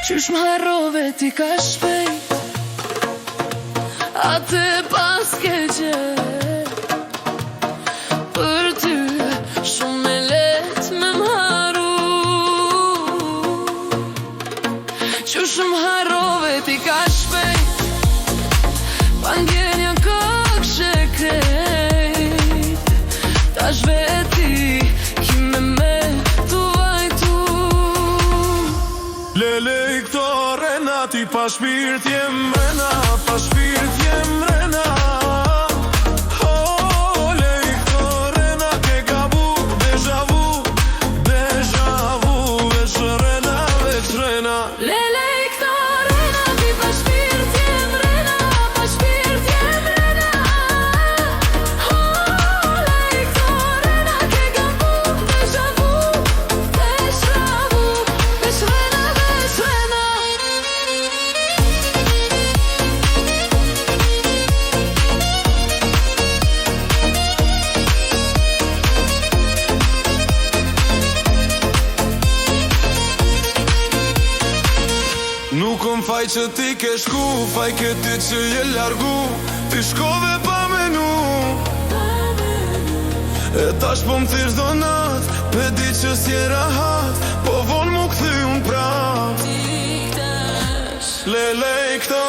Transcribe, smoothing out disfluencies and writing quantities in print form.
Qysh më harrove ti ka shpejt, atë pas ke gjet. Për ty shumë e let me më haru. Qysh më harrove ti ka shpejt, pa ndjenja këkshë e krejt. Tash veti kime me tu vajtu. Lele i këto rena, ti pa shpirt jem mrena, pa shpirt jem mrena. Oh, le i këto rena, ke gabu, deja vu, veç rena, veç rena. Lele i këto rena, ti pa shpirt jem mrena, pa shpirt jem mrena. Oh, le i këto rena, ke gabu, deja vu, veç rena, veç rena. Nuk kom faj që ti ke shku, faj ke ti që je largu. Ti shkove pa menu, e tash po m'thirë do nat, pe di që s'je rahat, po von mu këthy unë prap. Lele i këto